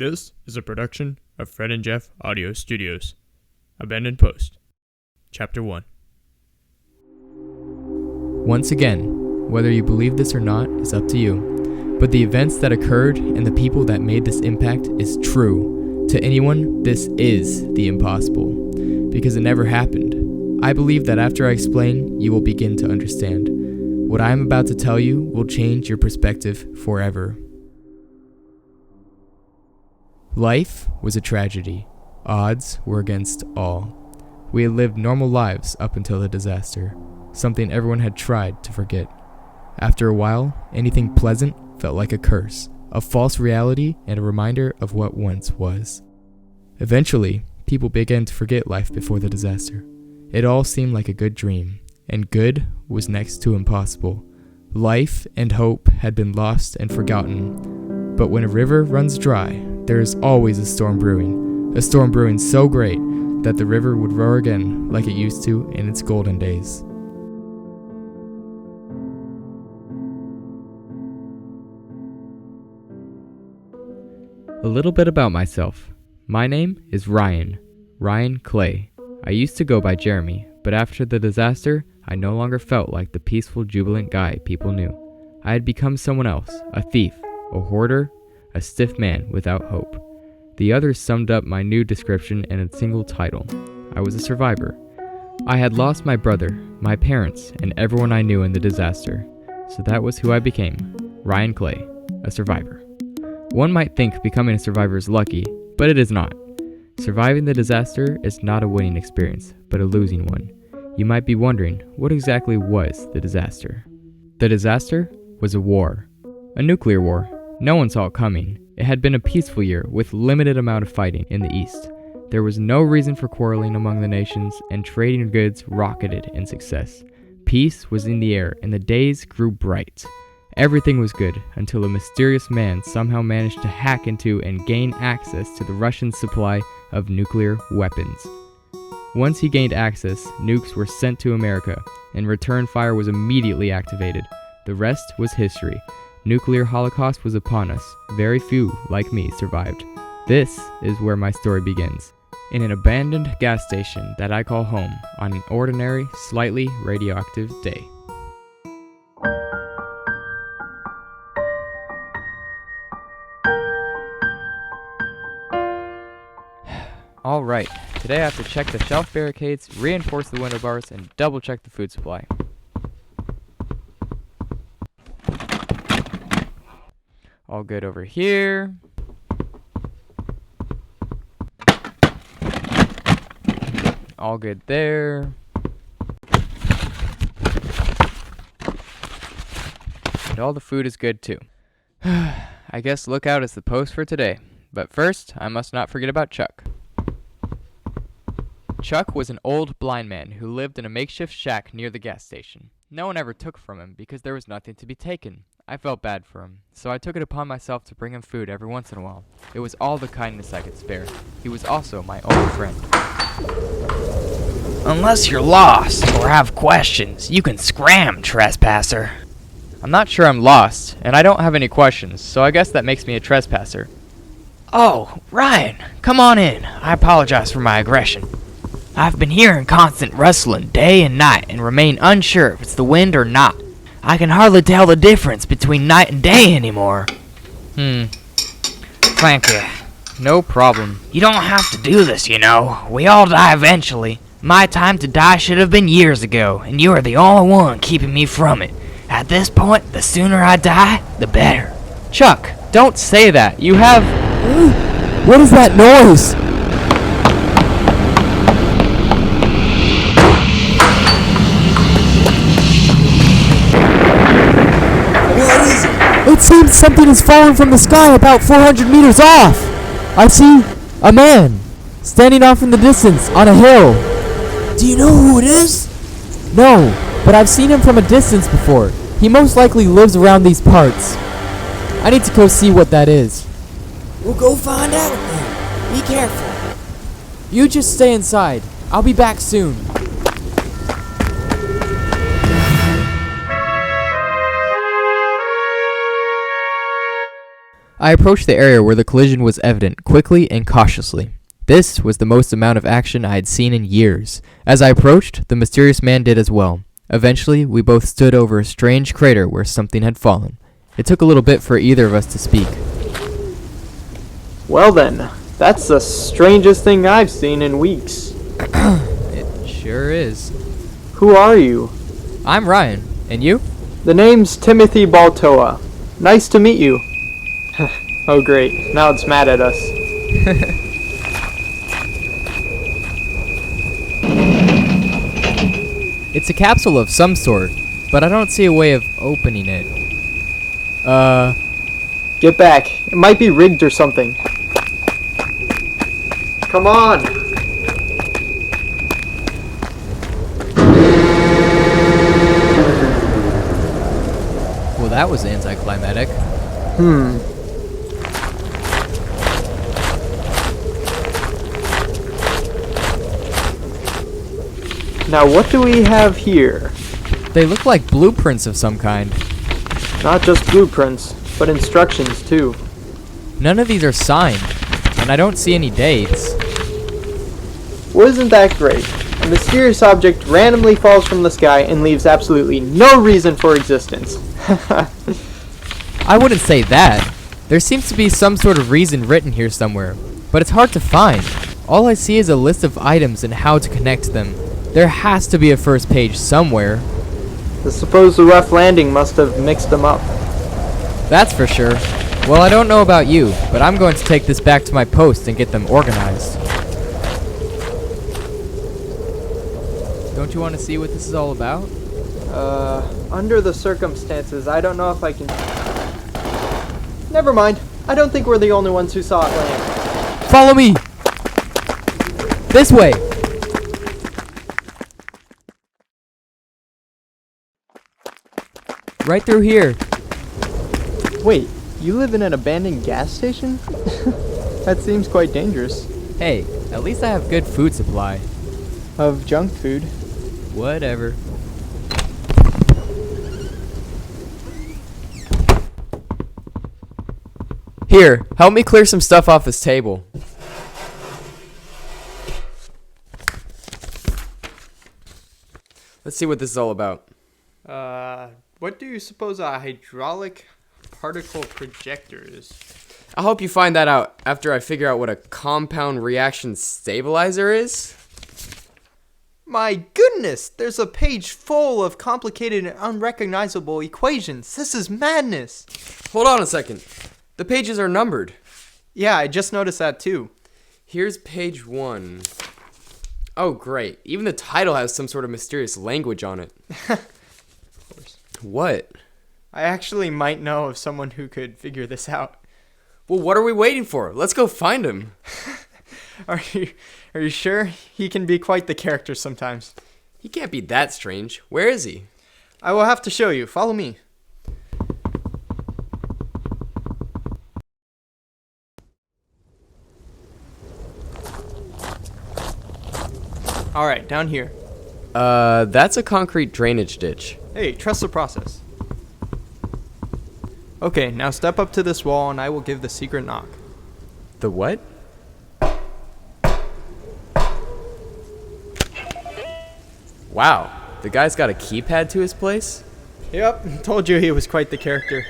This is a production of Fred and Jeff Audio Studios. Abandoned Post. Chapter 1. Once again, whether you believe this or not is up to you, but the events that occurred and the people that made this impact is true. To anyone, this is the impossible, because it never happened. I believe that after I explain, you will begin to understand. What I am about to tell you will change your perspective forever. Life was a tragedy. Odds were against all. We had lived normal lives up until the disaster, something everyone had tried to forget. After a while, anything pleasant felt like a curse, a false reality, and a reminder of what once was. Eventually, people began to forget life before the disaster. It all seemed like a good dream, and good was next to impossible. Life and hope had been lost and forgotten. But when a river runs dry, there is always a storm brewing so great that the river would roar again like it used to in its golden days. A little bit about myself. My name is Ryan Clay. I used to go by Jeremy, but after the disaster, I no longer felt like the peaceful, jubilant guy people knew. I had become someone else, a thief, a hoarder, a stiff man without hope. The others summed up my new description in a single title. I was a survivor. I had lost my brother, my parents, and everyone I knew in the disaster. So that was who I became, Ryan Clay, a survivor. One might think becoming a survivor is lucky, but it is not. Surviving the disaster is not a winning experience, but a losing one. You might be wondering, what exactly was the disaster? The disaster was a war. A nuclear war. No one saw it coming. It had been a peaceful year with limited amount of fighting in the East. There was no reason for quarreling among the nations, and trading goods rocketed in success. Peace was in the air, and the days grew bright. Everything was good until a mysterious man somehow managed to hack into and gain access to the Russian supply of nuclear weapons. Once he gained access, nukes were sent to America, and return fire was immediately activated. The rest was history. Nuclear holocaust was upon us. Very few, like me, survived. This is where my story begins. In an abandoned gas station that I call home on an ordinary, slightly radioactive day. Alright, today I have to check the shelf barricades, reinforce the window bars, and double check the food supply. All good over here. All good there. And all the food is good too. I guess lookout is the post for today. But first, I must not forget about Chuck. Chuck was an old blind man who lived in a makeshift shack near the gas station. No one ever took from him because there was nothing to be taken. I felt bad for him, so I took it upon myself to bring him food every once in a while. It was all the kindness I could spare. He was also my only friend. Unless you're lost or have questions, you can scram, trespasser. I'm not sure I'm lost, and I don't have any questions, so I guess that makes me a trespasser. Oh, Ryan, come on in. I apologize for my aggression. I've been hearing constant rustling day and night and remain unsure if it's the wind or not. I can hardly tell the difference between night and day anymore. Thank you. No problem. You don't have to do this, you know. We all die eventually. My time to die should have been years ago, and you are the only one keeping me from it. At this point, the sooner I die, the better. Chuck, don't say that. You have... What is that noise? What is it? It seems something has fallen from the sky about 400 meters off. I see a man standing off in the distance on a hill. Do you know who it is? No, but I've seen him from a distance before. He most likely lives around these parts. I need to go see what that is. We'll go find out then. Be careful. You just stay inside. I'll be back soon. I approached the area where the collision was evident quickly and cautiously. This was the most amount of action I had seen in years. As I approached, the mysterious man did as well. Eventually, we both stood over a strange crater where something had fallen. It took a little bit for either of us to speak. Well then, that's the strangest thing I've seen in weeks. It sure is. Who are you? I'm Ryan. And you? The name's Timothy Baltoa. Nice to meet you. Oh great, now it's mad at us. It's a capsule of some sort, but I don't see a way of opening it. Get back. It might be rigged or something. Come on! Well, that was anticlimactic. Now what do we have here? They look like blueprints of some kind. Not just blueprints, but instructions too. None of these are signed, and I don't see any dates. Well, isn't that great? A mysterious object randomly falls from the sky and leaves absolutely no reason for existence. I wouldn't say that. There seems to be some sort of reason written here somewhere, but it's hard to find. All I see is a list of items and how to connect them. There has to be a first page somewhere. I suppose the rough landing must have mixed them up. That's for sure. Well, I don't know about you, but I'm going to take this back to my post and get them organized. Don't you want to see what this is all about? Under the circumstances, I don't know if I can... Never mind. I don't think we're the only ones who saw it land. Follow me! This way! Right through here. Wait, you live in an abandoned gas station? That seems quite dangerous. Hey, at least I have good food supply. Of junk food. Whatever. Here, help me clear some stuff off this table. Let's see what this is all about. What do you suppose a hydraulic particle projector is? I'll help you find that out after I figure out what a compound reaction stabilizer is. My goodness, there's a page full of complicated and unrecognizable equations. This is madness. Hold on a second. The pages are numbered. Yeah, I just noticed that too. Here's page 1. Oh, great. Even the title has some sort of mysterious language on it. Of course. What? I actually might know of someone who could figure this out. Well, what are we waiting for? Let's go find him. Are you sure? He can be quite the character sometimes. He can't be that strange. Where is he? I will have to show you. Follow me. Alright, down here. That's a concrete drainage ditch. Hey, trust the process. Okay, now step up to this wall and I will give the secret knock. The what? Wow, the guy's got a keypad to his place? Yep, told you he was quite the character.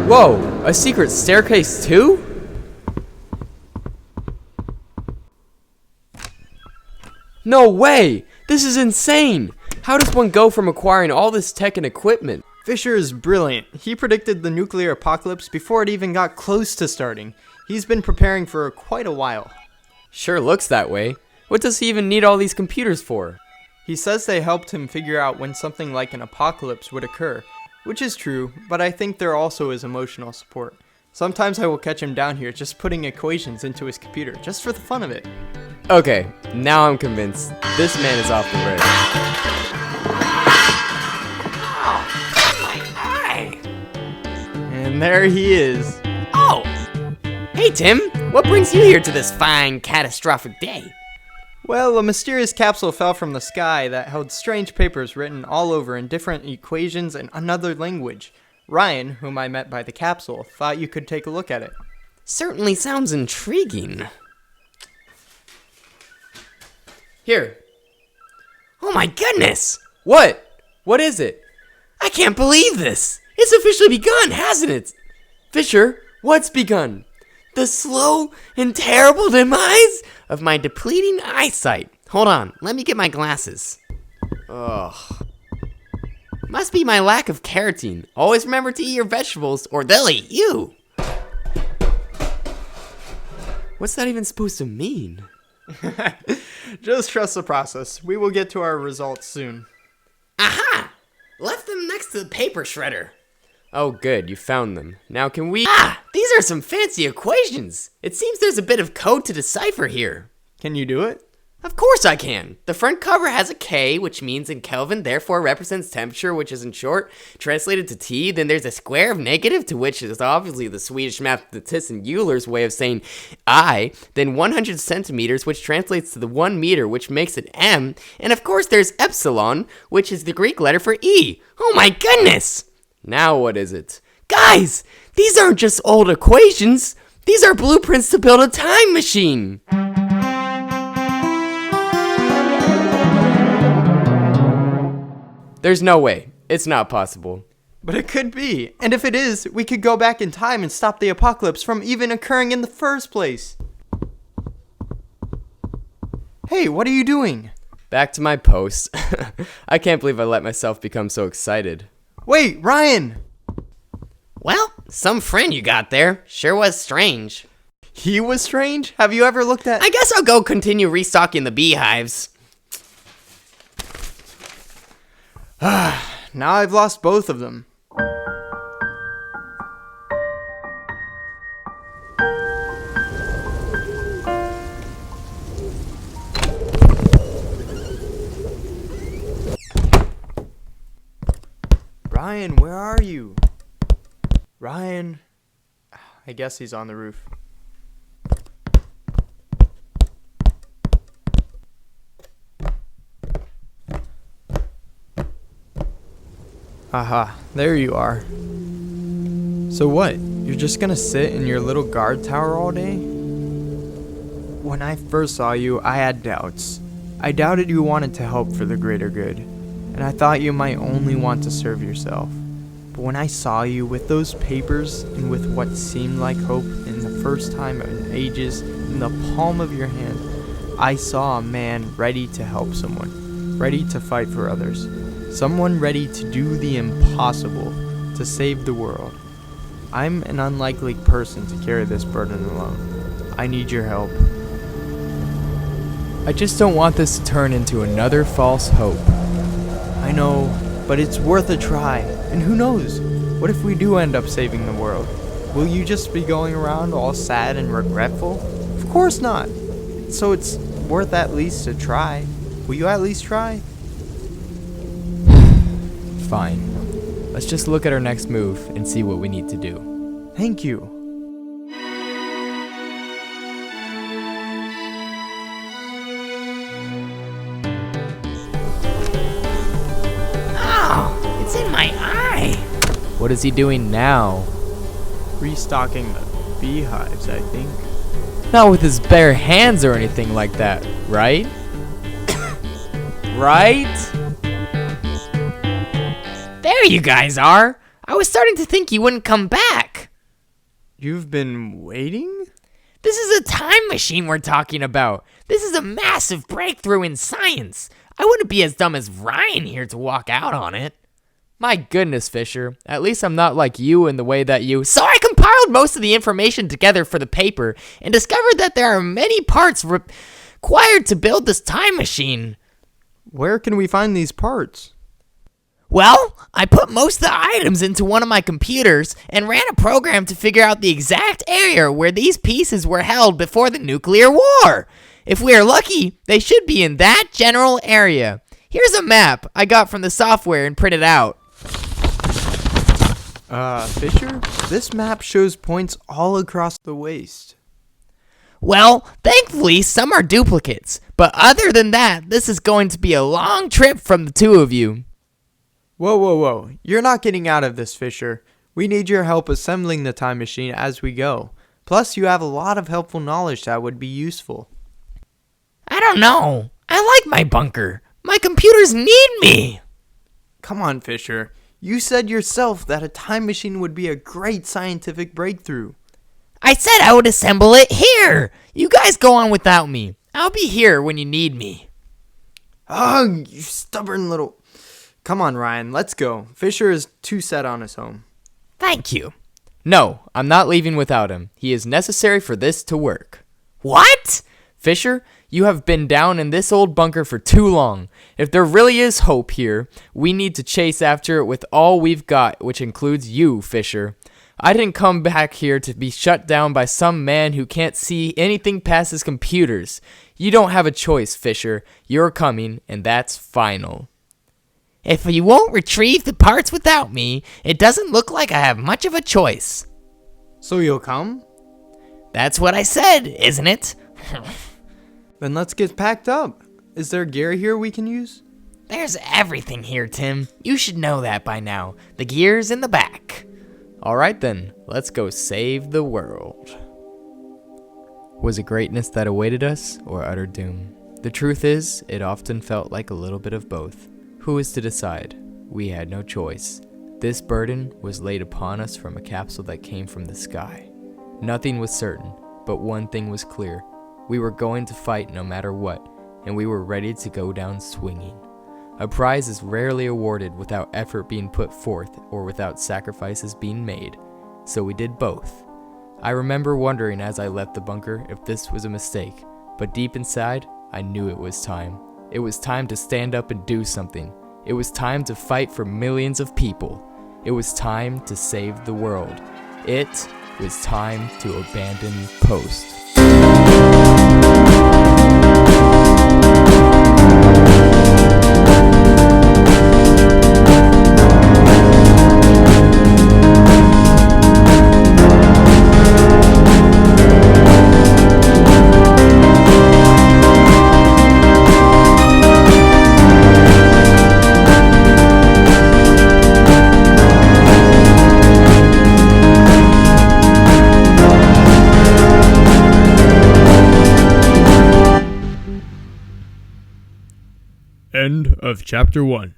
Whoa, a secret staircase too? No way! This is insane! How does one go from acquiring all this tech and equipment? Fisher is brilliant. He predicted the nuclear apocalypse before it even got close to starting. He's been preparing for quite a while. Sure looks that way. What does he even need all these computers for? He says they helped him figure out when something like an apocalypse would occur, which is true, but I think there also is emotional support. Sometimes I will catch him down here just putting equations into his computer, just for the fun of it. Okay, now I'm convinced. This man is off the rails. Hi. And there he is. Oh. Hey, Tim. What brings you here to this fine, catastrophic day? Well, a mysterious capsule fell from the sky that held strange papers written all over in different equations and another language. Ryan, whom I met by the capsule, thought you could take a look at it. Certainly sounds intriguing. Here. Oh my goodness! What? What is it? I can't believe this! It's officially begun, hasn't it? Fisher, what's begun? The slow and terrible demise of my depleting eyesight. Hold on, let me get my glasses. Ugh. Must be my lack of carotene. Always remember to eat your vegetables or they'll eat you. What's that even supposed to mean? Just trust the process. We will get to our results soon. Aha! Left them next to the paper shredder. Oh, good, you found them. Now can we... These are some fancy equations. It seems there's a bit of code to decipher here. Can you do it? Of course I can. The front cover has a K, which means in Kelvin, therefore represents temperature, which is in short translated to T. Then there's a square of negative, to which is obviously the Swedish mathematician Euler's way of saying I. Then 100 centimeters, which translates to the 1 meter, which makes it M. And of course there's epsilon, which is the Greek letter for E. Oh my goodness! Now what is it? Guys, these aren't just old equations. These are blueprints to build a time machine. There's no way. It's not possible. But it could be. And if it is, we could go back in time and stop the apocalypse from even occurring in the first place. Hey, what are you doing? Back to my post. I can't believe I let myself become so excited. Wait, Ryan! Well, some friend you got there. Sure was strange. He was strange? Have you ever looked at... I guess I'll go continue restocking the beehives. Now I've lost both of them. Ryan, where are you? Ryan. I guess he's on the roof. Aha, there you are. So what? You're just gonna sit in your little guard tower all day? When I first saw you, I had doubts. I doubted you wanted to help for the greater good, and I thought you might only want to serve yourself. But when I saw you with those papers and with what seemed like hope in the first time in ages in the palm of your hand, I saw a man ready to help someone, ready to fight for others. Someone ready to do the impossible, to save the world. I'm an unlikely person to carry this burden alone. I need your help. I just don't want this to turn into another false hope. I know, but it's worth a try. And who knows? What if we do end up saving the world? Will you just be going around all sad and regretful? Of course not. So it's worth at least a try. Will you at least try? Fine. Let's just look at our next move and see what we need to do. Thank you. Oh, it's in my eye. What is he doing now? Restocking the beehives, I think. Not with his bare hands or anything like that, right? Right? There you guys are. I was starting to think you wouldn't come back. You've been waiting? This is a time machine we're talking about. This is a massive breakthrough in science. I wouldn't be as dumb as Ryan here to walk out on it. My goodness, Fisher. At least I'm not like you in the way that you... So I compiled most of the information together for the paper and discovered that there are many parts required to build this time machine. Where can we find these parts? Well, I put most of the items into one of my computers and ran a program to figure out the exact area where these pieces were held before the nuclear war. If we are lucky, they should be in that general area. Here's a map I got from the software and printed out. Fisher, this map shows points all across the waste. Well, thankfully, some are duplicates. But other than that, this is going to be a long trip from the two of you. Whoa, whoa, whoa. You're not getting out of this, Fisher. We need your help assembling the time machine as we go. Plus, you have a lot of helpful knowledge that would be useful. I don't know. I like my bunker. My computers need me. Come on, Fisher. You said yourself that a time machine would be a great scientific breakthrough. I said I would assemble it here. You guys go on without me. I'll be here when you need me. Oh, you stubborn little... Come on, Ryan, let's go. Fisher is too set on his home. Thank you. No, I'm not leaving without him. He is necessary for this to work. What? Fisher, you have been down in this old bunker for too long. If there really is hope here, we need to chase after it with all we've got, which includes you, Fisher. I didn't come back here to be shut down by some man who can't see anything past his computers. You don't have a choice, Fisher. You're coming, and that's final. If you won't retrieve the parts without me, it doesn't look like I have much of a choice. So you'll come? That's what I said, isn't it? Then let's get packed up. Is there gear here we can use? There's everything here, Tim. You should know that by now. The gear's in the back. All right then, let's go save the world. Was it greatness that awaited us, or utter doom? The truth is, it often felt like a little bit of both. Who is to decide? We had no choice. This burden was laid upon us from a capsule that came from the sky. Nothing was certain, but one thing was clear. We were going to fight no matter what, and we were ready to go down swinging. A prize is rarely awarded without effort being put forth or without sacrifices being made, so we did both. I remember wondering as I left the bunker if this was a mistake, but deep inside, I knew it was time. It was time to stand up and do something. It was time to fight for millions of people. It was time to save the world. It was time to abandon post. End of chapter 1.